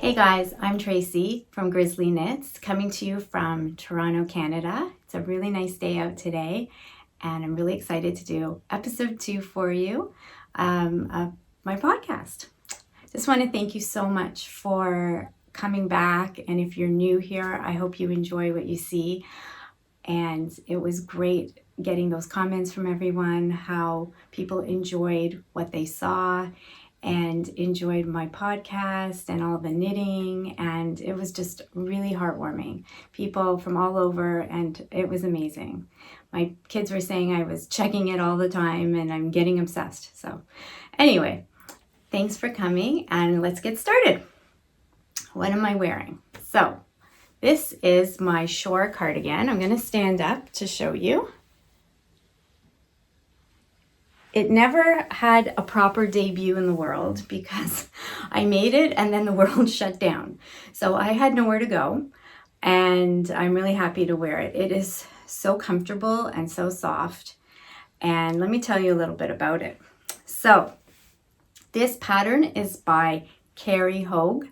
Hey guys, I'm Tracy from Grizzlie Knits, coming to you from Toronto, Canada. It's a really nice day out today, and I'm really excited to do episode 2 for you of my podcast. Just want to thank you so much for coming back, and if you're new here, I hope you enjoy what you see. And it was great getting those comments from everyone, how people enjoyed what they saw and enjoyed my podcast and all the knitting, and it was just really heartwarming. People from all over, and it was amazing. My kids were saying I was checking it all the time and I'm getting obsessed. So anyway, thanks for coming, and let's get started. What am I wearing? So this is my shore cardigan. I'm going to stand up to show you. It never had a proper debut in the world because I made it and then the world shut down. So I had nowhere to go, and I'm really happy to wear it. It is so comfortable and so soft. And let me tell you a little bit about it. So this pattern is by Carrie Hogue.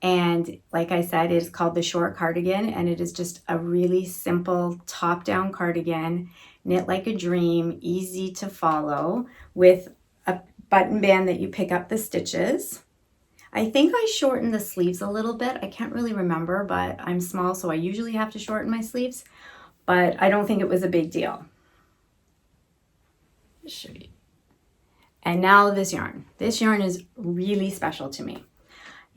And like I said, it is called the shore cardigan, and it is just a really simple top-down cardigan, knit like a dream, easy to follow, with a button band that you pick up the stitches. I think I shortened the sleeves a little bit. I can't really remember, but I'm small, so I usually have to shorten my sleeves, but I don't think it was a big deal. I'll show you. And now this yarn. This yarn is really special to me.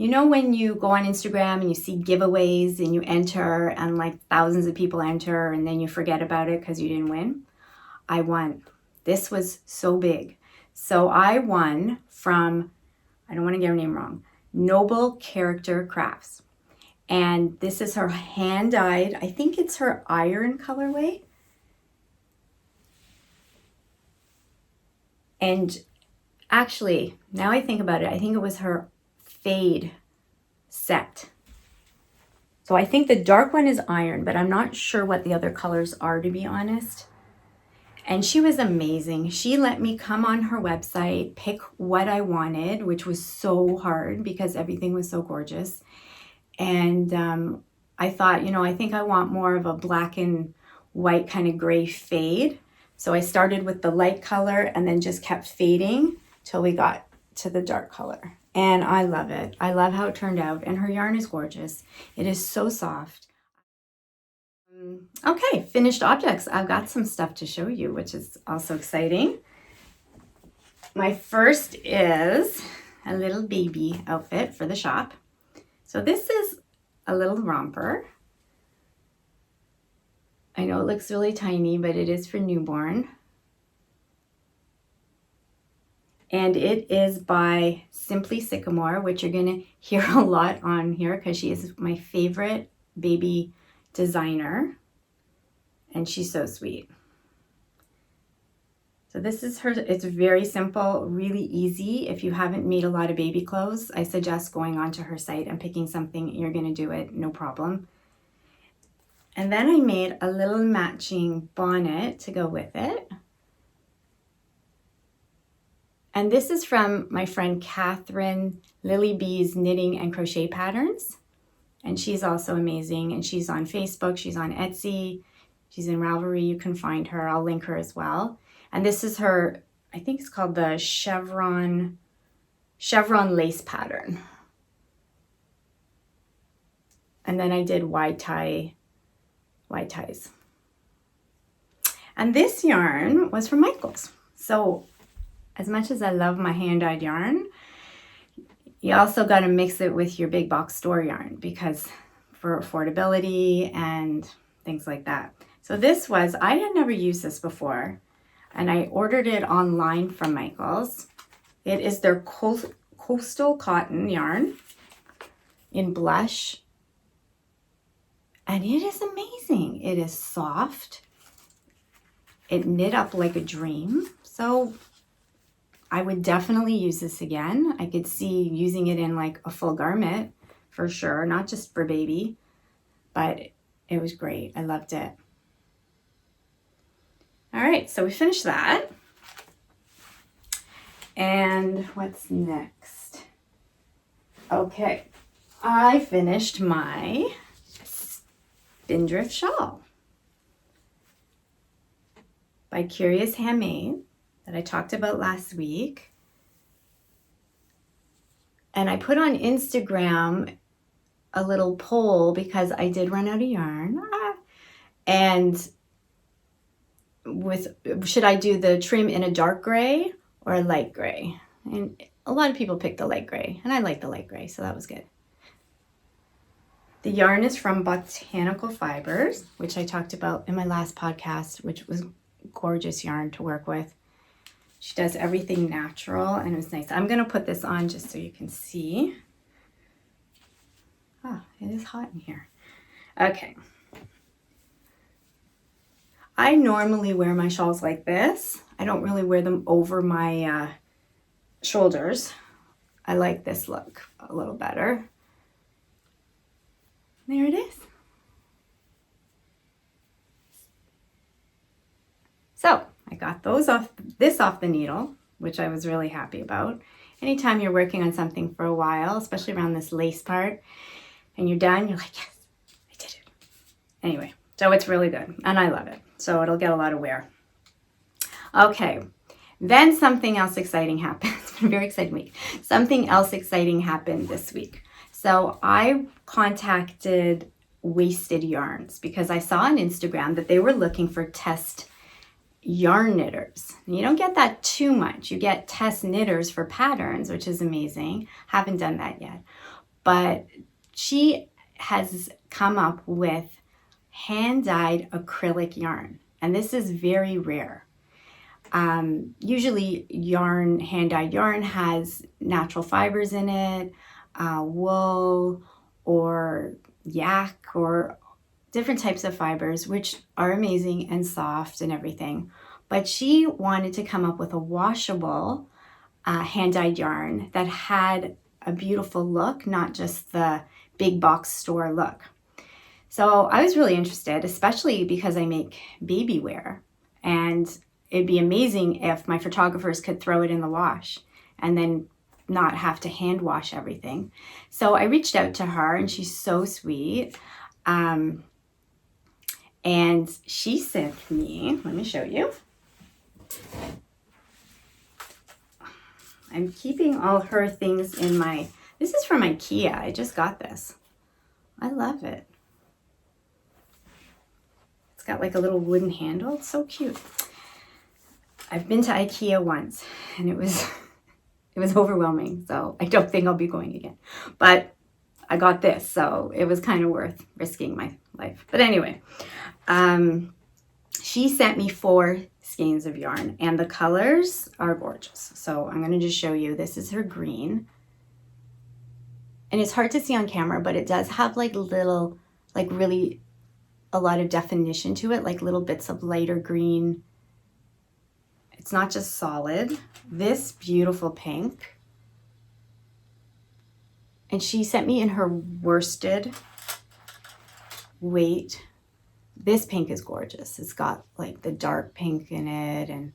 You know when you go on Instagram and you see giveaways and you enter and like thousands of people enter and then you forget about it because you didn't win? I won. This was so big. So I won from, I don't want to get her name wrong, Noble Character Crafts. And this is her hand-dyed, I think it's her iron colorway. And actually, now I think about it, I think it was her fade set. So I think the dark one is iron, but I'm not sure what the other colors are, to be honest. And she was amazing. She let me come on her website, pick what I wanted, which was so hard because everything was so gorgeous. And I thought, I think I want more of a black and white kind of gray fade. So I started with the light color and then just kept fading till we got to the dark color. And I love it. I love how it turned out. And her yarn is gorgeous. It is so soft. Okay, finished objects. I've got some stuff to show you, which is also exciting. My first is a little baby outfit for the shop. So this is a little romper. I know it looks really tiny, but it is for newborn. And it is by Simply Sycamore, which you're going to hear a lot on here because she is my favorite baby designer. And she's so sweet. So this is her. It's very simple, really easy. If you haven't made a lot of baby clothes, I suggest going onto her site and picking something. You're going to do it, no problem. And then I made a little matching bonnet to go with it. And this is from my friend Catherine Lily B's Knitting and Crochet Patterns. And she's also amazing. And she's on Facebook. She's on Etsy. She's in Ravelry. You can find her. I'll link her as well. And this is her, I think it's called the chevron lace pattern. And then I did wide ties. And this yarn was from Michael's. So as much as I love my hand-dyed yarn, you also got to mix it with your big box store yarn because for affordability and things like that. So this was, I had never used this before, and I ordered it online from Michael's. It is their coastal cotton yarn in blush, and it is amazing. It is soft. It knit up like a dream. So I would definitely use this again. I could see using it in like a full garment for sure, not just for baby, but it was great. I loved it. All right, so we finished that. And what's next? Okay, I finished my Spindrift shawl by Curious Handmade that I talked about last week. And I put on Instagram a little poll because I did run out of yarn. And should I do the trim in a dark gray or a light gray? And a lot of people picked the light gray, and I like the light gray, so that was good. The yarn is from Botanical Fibers, which I talked about in my last podcast, which was gorgeous yarn to work with. She does everything natural, and it was nice. I'm going to put this on just so you can see. Oh, it is hot in here. Okay. I normally wear my shawls like this. I don't really wear them over my shoulders. I like this look a little better. There it is. So I got this off the needle, which I was really happy about. Anytime you're working on something for a while, especially around this lace part, and you're done, you're like, yes, I did it. Anyway, so it's really good, and I love it. So it'll get a lot of wear. Okay, then something else exciting happened. It's been a very exciting week. Something else exciting happened this week. So I contacted Wasted Yarns because I saw on Instagram that they were looking for test yarn knitters. And you don't get that too much. You get test knitters for patterns, which is amazing. Haven't done that yet. But she has come up with hand-dyed acrylic yarn. And this is very rare. Usually hand-dyed yarn has natural fibers in it, wool or yak or different types of fibers, which are amazing and soft and everything. But she wanted to come up with a washable hand-dyed yarn that had a beautiful look, not just the big box store look. So I was really interested, especially because I make baby wear, and it'd be amazing if my photographers could throw it in the wash and then not have to hand wash everything. So I reached out to her, and she's so sweet. And she sent me, let me show you. I'm keeping all her things in this is from IKEA. I just got this. I love it. It's got like a little wooden handle. It's so cute. I've been to IKEA once, and it was overwhelming, so I don't think I'll be going again. But I got this, so it was kind of worth risking my life. But anyway, she sent me 4 skeins of yarn, and the colors are gorgeous. So I'm going to just show you. This is her green. And it's hard to see on camera, but it does have like little, like really a lot of definition to it, like little bits of lighter green. It's not just solid. This beautiful pink. And she sent me in her worsted weight. This pink is gorgeous. It's got like the dark pink in it and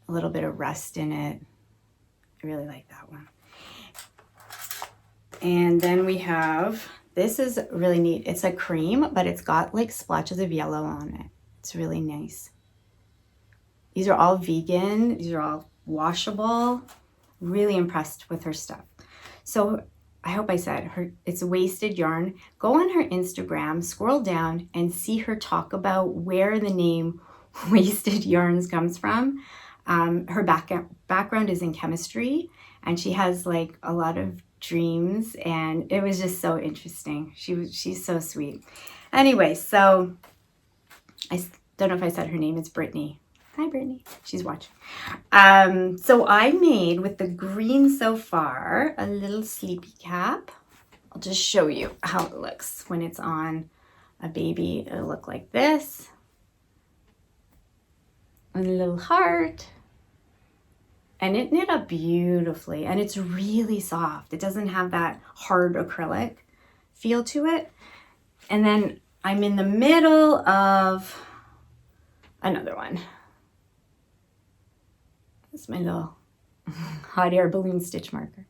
a little bit of rust in it. I really like that one. And then we have, this is really neat. It's a cream, but it's got like splotches of yellow on it. It's really nice. These are all vegan. These are all washable. Really impressed with her stuff. So I hope I said it's Wasted Yarn. Go on her Instagram, scroll down, and see her talk about where the name Wasted Yarns comes from. Her background is in chemistry, and she has like a lot of dreams, and it was just so interesting. She's so sweet. Anyway, so I don't know if I said her name. It's Brittany. Hi, Brittany. She's watching. So I made, with the green so far, a little sleepy cap. I'll just show you how it looks when it's on a baby. It'll look like this. And a little heart. And it knit up beautifully. And it's really soft. It doesn't have that hard acrylic feel to it. And then I'm in the middle of another one. That's my little hot air balloon stitch marker.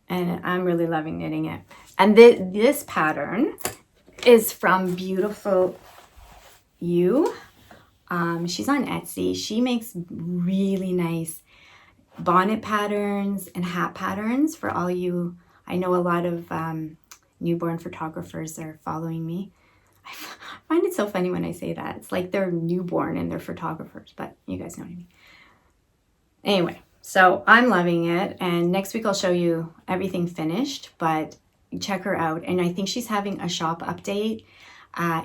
and I'm really loving knitting it. And this pattern is from Beautiful You. She's on Etsy. She makes really nice bonnet patterns and hat patterns for all you. I know a lot of newborn photographers are following me. I find it so funny when I say that. It's like they're newborn and they're photographers, but you guys know what I mean. Anyway, so I'm loving it, and next week I'll show you everything finished, but check her out. And I think she's having a shop update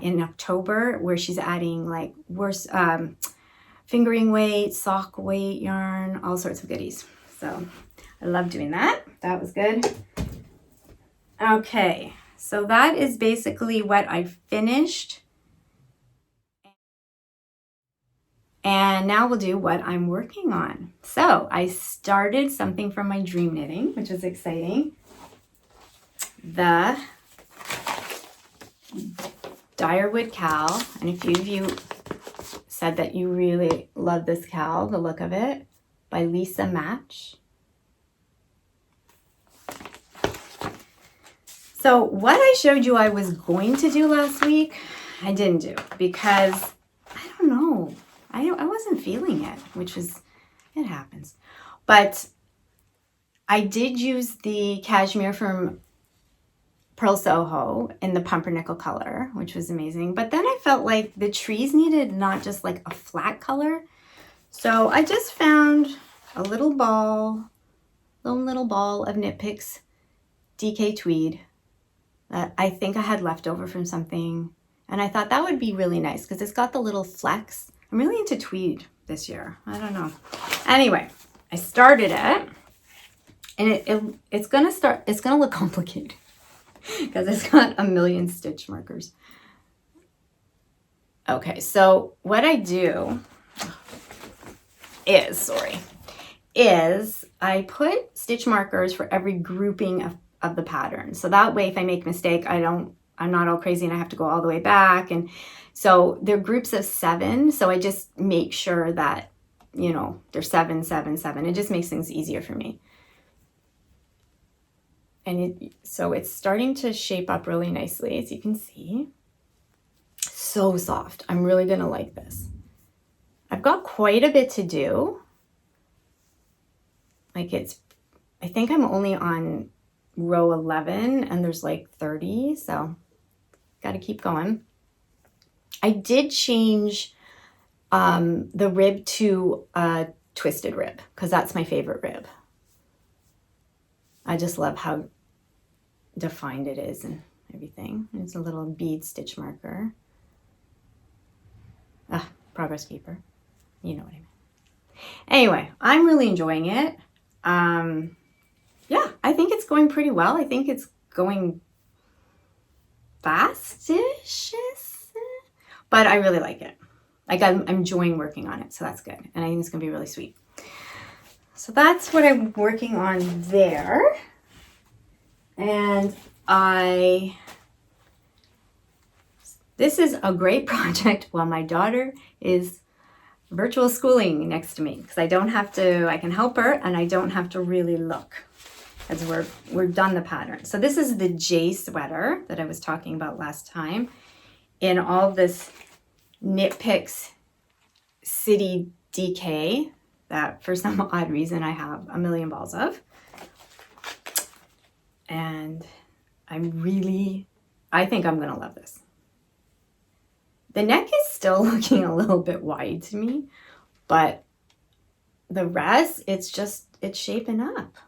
in October where she's adding like fingering weight, sock weight yarn, all sorts of goodies. So I love doing that. That was good. Okay, so that is basically what I finished. And now we'll do what I'm working on. So I started something from my dream knitting, which is exciting. The Dyerwood cowl. And a few of you said that you really love this cowl, the look of it, by Lisa Match. So what I showed you I was going to do last week, I didn't do because I don't know. I wasn't feeling it, which is, it happens. But I did use the cashmere from Pearl Soho in the pumpernickel color, which was amazing. But then I felt like the trees needed not just like a flat color. So I just found a little ball, lone little ball of Knit Picks DK tweed that I think I had left over from something. And I thought that would be really nice because it's got the little flecks. I'm really into tweed this year. I don't know. Anyway, I started it, and it's gonna look complicated because it's got a million stitch markers. Okay, so what I do is I put stitch markers for every grouping of the pattern. So that way, if I make a mistake, I'm not all crazy and I have to go all the way back. And so they're groups of 7. So I just make sure that, you know, they're 7, 7, 7. It just makes things easier for me. And so it's starting to shape up really nicely, as you can see. So soft. I'm really going to like this. I've got quite a bit to do. Like I think I'm only on row 11 and there's like 30. So got to keep going. I did change the rib to a twisted rib because that's my favorite rib. I just love how defined it is and everything. It's a little bead stitch marker. Progress keeper. You know what I mean. Anyway, I'm really enjoying it. Yeah, I think it's going pretty well. I think it's going fastish, but I really like it. Like I'm enjoying working on it, so that's good. And I think it's gonna be really sweet. So that's what I'm working on there. And this is a great project while my daughter is virtual schooling next to me because I can help her and I don't have to really look as we're done the pattern. So this is the J sweater that I was talking about last time in all this Knit Picks City DK that for some odd reason I have a million balls of. And I think I'm gonna love this. The neck is still looking a little bit wide to me, but the rest, it's shaping up.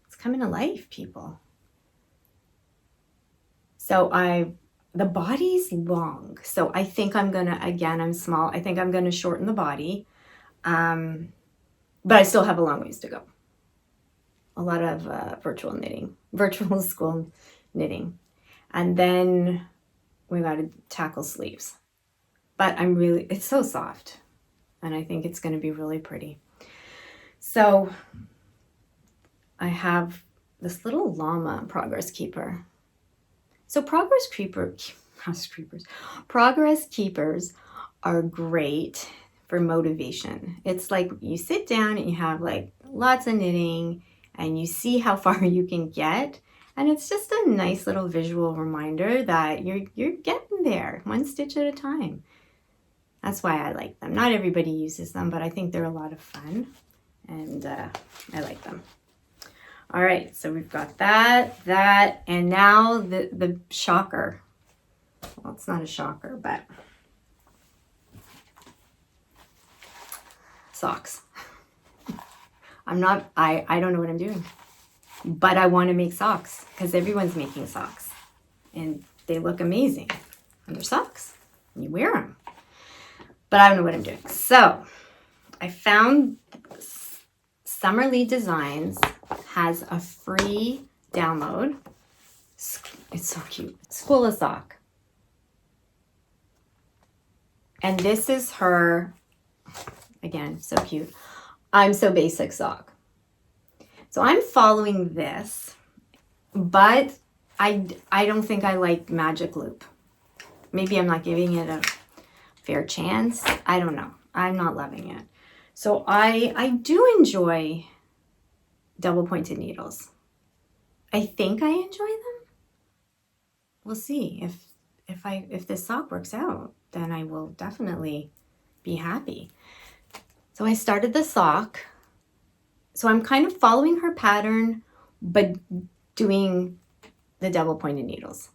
It's coming to life, people. So the body's long. So I think I'm gonna, again, I'm small. I think I'm gonna shorten the body, but I still have a long ways to go. A lot of virtual school knitting. And then we got to tackle sleeves. But it's so soft. And I think it's going to be really pretty. So I have this little llama progress keeper. So progress keepers are great for motivation. It's like you sit down and you have like lots of knitting and you see how far you can get. And it's just a nice little visual reminder that you're getting there, one stitch at a time. That's why I like them. Not everybody uses them, but I think they're a lot of fun, and I like them. All right, so we've got that, and now the shocker. Well, it's not a shocker, but socks. I don't know what I'm doing, but I want to make socks because everyone's making socks and they look amazing. And they're socks and you wear them, but I don't know what I'm doing. So I found Summerly Designs has a free download. It's so cute. School of Sock. And this is her, again, so cute, I'm So Basic sock. So I'm following this, but I don't think I like Magic Loop. Maybe I'm not giving it a fair chance. I don't know. I'm not loving it. So I do enjoy double pointed needles. I think I enjoy them. We'll see. If this sock works out, then I will definitely be happy. So I started the sock. So I'm kind of following her pattern, but doing the double pointed needles.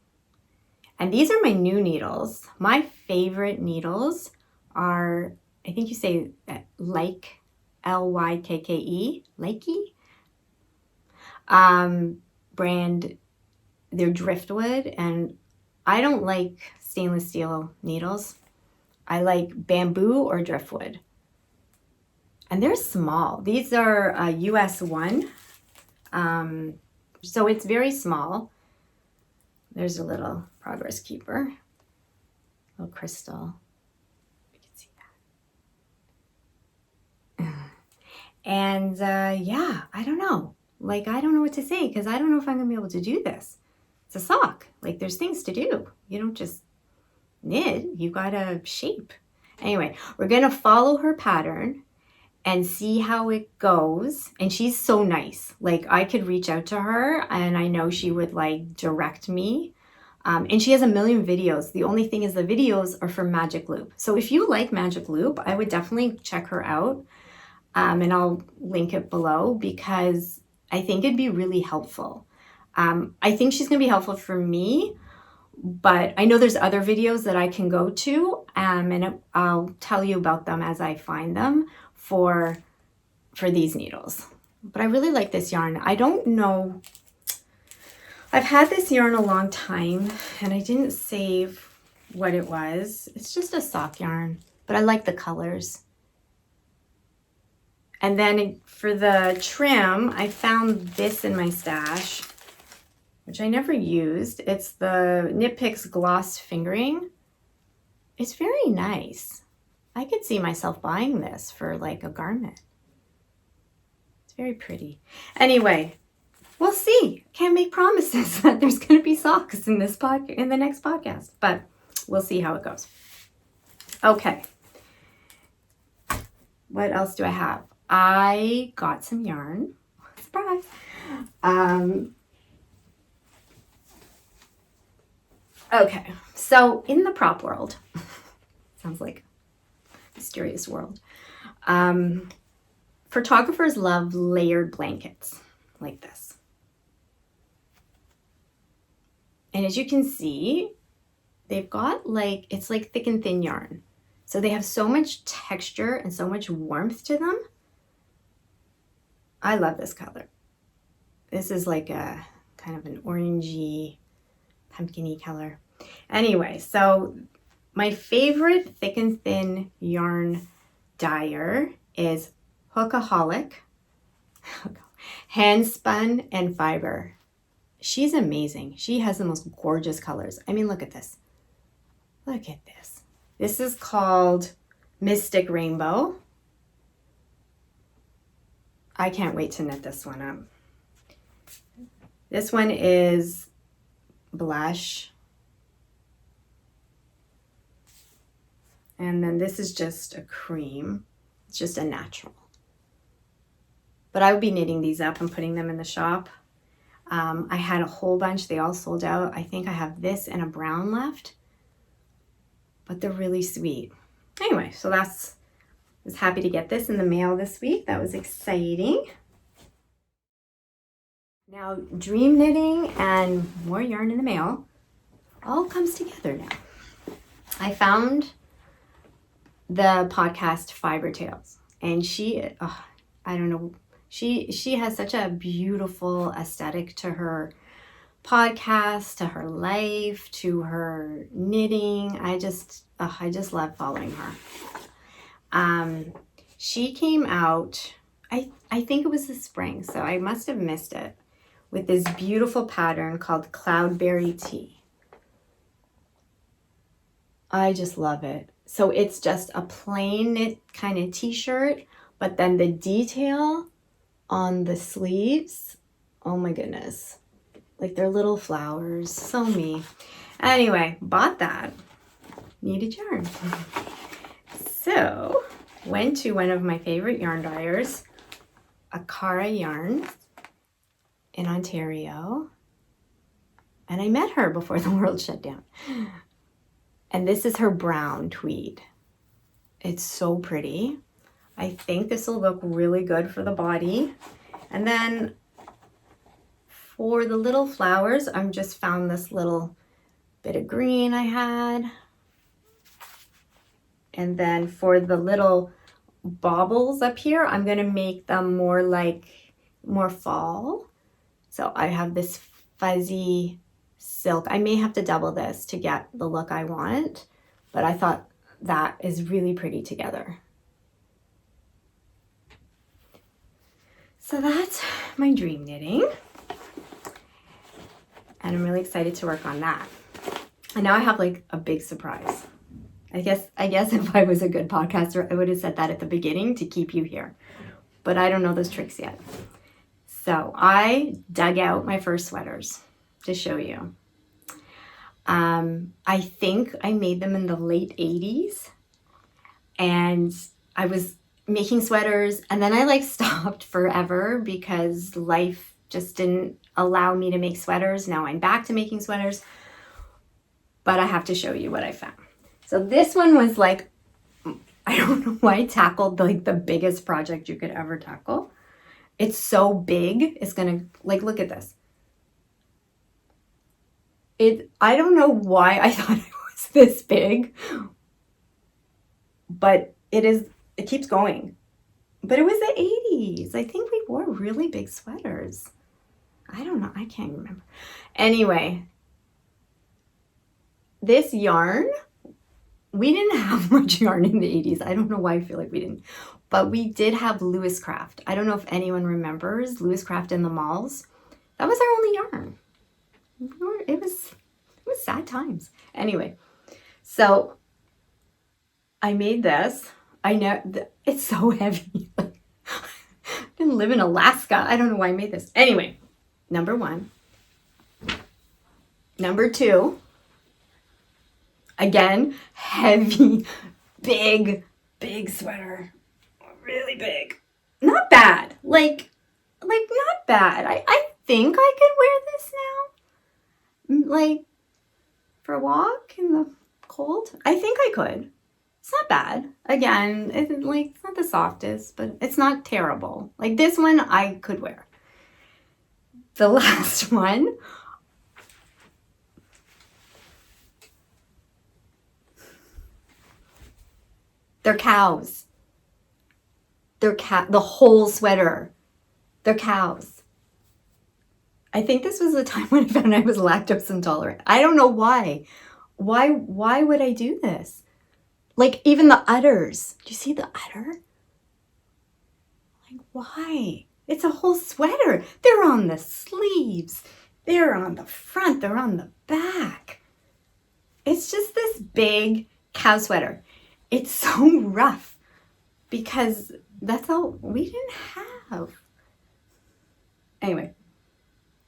And these are my new needles. My favorite needles are, I think you say like, L-Y-K-K-E, Likey. Brand, they're driftwood, and I don't like stainless steel needles. I like bamboo or driftwood. And they're small. These are US 1. So it's very small. There's a little progress keeper, little crystal. You can see that. And yeah, I don't know. Like, I don't know what to say because I don't know if I'm going to be able to do this. It's a sock. Like, there's things to do. You don't just knit. You got to shape. Anyway, we're going to follow her pattern and see how it goes. And she's so nice. Like, I could reach out to her and I know she would like direct me. And she has a million videos. The only thing is the videos are from Magic Loop. So if you like Magic Loop, I would definitely check her out. And I'll link it below because I think it'd be really helpful. I think she's gonna be helpful for me, but I know there's other videos that I can go to, and I'll tell you about them as I find them for these needles. But I really like this yarn. I don't know, I've had this yarn a long time and I didn't save what it was. It's just a sock yarn, but I like the colors. And then for the trim, I found this in my stash, which I never used. It's the Knit Picks Gloss Fingering. It's very nice. I could see myself buying this for like a garment. It's very pretty. Anyway, we'll see. Can't make promises that there's going to be socks in this in the next podcast, but we'll see how it goes. Okay. What else do I have? I got some yarn. Surprise. Okay, so in the prop world, sounds like a mysterious world. Photographers love layered blankets like this. And as you can see, they've got like, it's like thick and thin yarn. So they have so much texture and so much warmth to them. I love this color. This is like a kind of an orangey, pumpkin-y color. Anyway, so my favorite thick and thin yarn dyer is Hookaholic, hand spun and fiber. She's amazing. She has the most gorgeous colors. I mean, look at this. Look at this. This is called Mystic Rainbow. I can't wait to knit this one up. This one is blush. And then this is just a cream. It's just a natural. But I would be knitting these up and putting them in the shop. I had a whole bunch. They all sold out. I think I have this and a brown left. But they're really sweet. Anyway, so I was happy to get this in the mail this week. That was exciting. Now, dream knitting and more yarn in the mail all comes together now. I found the podcast Fiber Tales, and I don't know, she has such a beautiful aesthetic to her podcast, to her life, to her knitting. I just love following her. She came out, I think it was the spring, so I must have missed it, with this beautiful pattern called Cloudberry Tea. I just love it. So it's just a plain knit kind of t-shirt, but then the detail on the sleeves, oh my goodness. Like they're little flowers, so me. Anyway, bought that. Needed yarn. So, went to one of my favorite yarn dyers, Akara Yarns in Ontario. And I met her before the world shut down. And this is her brown tweed. It's so pretty. I think this will look really good for the body. And then for the little flowers, I've just found this little bit of green I had. And then for the little baubles up here, I'm gonna make them more fall. So I have this fuzzy silk. I may have to double this to get the look I want, but I thought that is really pretty together. So that's my dream knitting. And I'm really excited to work on that. And now I have like a big surprise. I guess if I was a good podcaster, I would have said that at the beginning to keep you here. But I don't know those tricks yet. So I dug out my first sweaters to show you. I think I made them in the late 80s. And I was making sweaters, and then I stopped forever because life just didn't allow me to make sweaters. Now I'm back to making sweaters, but I have to show you what I found. So this one was I don't know why I tackled the biggest project you could ever tackle. It's so big. It's gonna look at this. I don't know why I thought it was this big, but it keeps going. But it was the 80s. I think we wore really big sweaters. I don't know. I can't remember. Anyway, this yarn, we didn't have much yarn in the 80s. I don't know why I feel like we didn't. But we did have Lewis Craft. I don't know if anyone remembers Lewis Craft in the malls. That was our only yarn. It was sad times. Anyway, so I made this. I know it's so heavy. I didn't live in Alaska. I don't know why I made this. Anyway, number one. Number two. Again, heavy, big sweater. Really big. Not bad. Not bad. I think I could wear this now. For a walk in the cold. I think I could. It's not bad. Again, it's not the softest, but it's not terrible. This one I could wear. The last one. They're cows. The whole sweater. They're cows. I think this was the time when I found I was lactose intolerant. I don't know why. Why would I do this? Even the udders. Do you see the udder? Why? It's a whole sweater. They're on the sleeves. They're on the front. They're on the back. It's just this big cow sweater. It's so rough because that's all we didn't have. Anyway,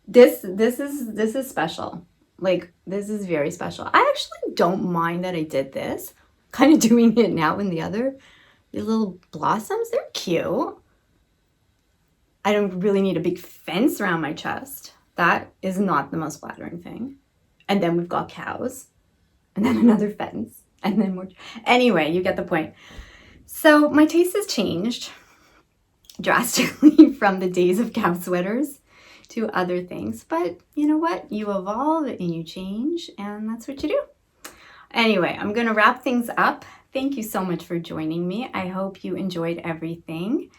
this is special. This is very special. I actually don't mind that I did this. Kind of doing it now in the little blossoms. They're cute. I don't really need a big fence around my chest. That is not the most flattering thing. And then we've got cows, and then another fence, and then more. Anyway, you get the point. So my taste has changed drastically from the days of cow sweaters to other things. But you know what? You evolve and you change, and that's what you do. Anyway, I'm going to wrap things up. Thank you so much for joining me. I hope you enjoyed everything.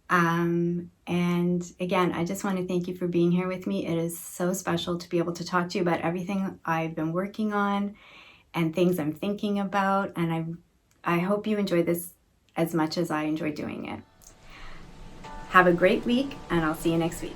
And again, I just want to thank you for being here with me. It is so special to be able to talk to you about everything I've been working on and things I'm thinking about. And I hope you enjoy this as much as I enjoy doing it. Have a great week, and I'll see you next week.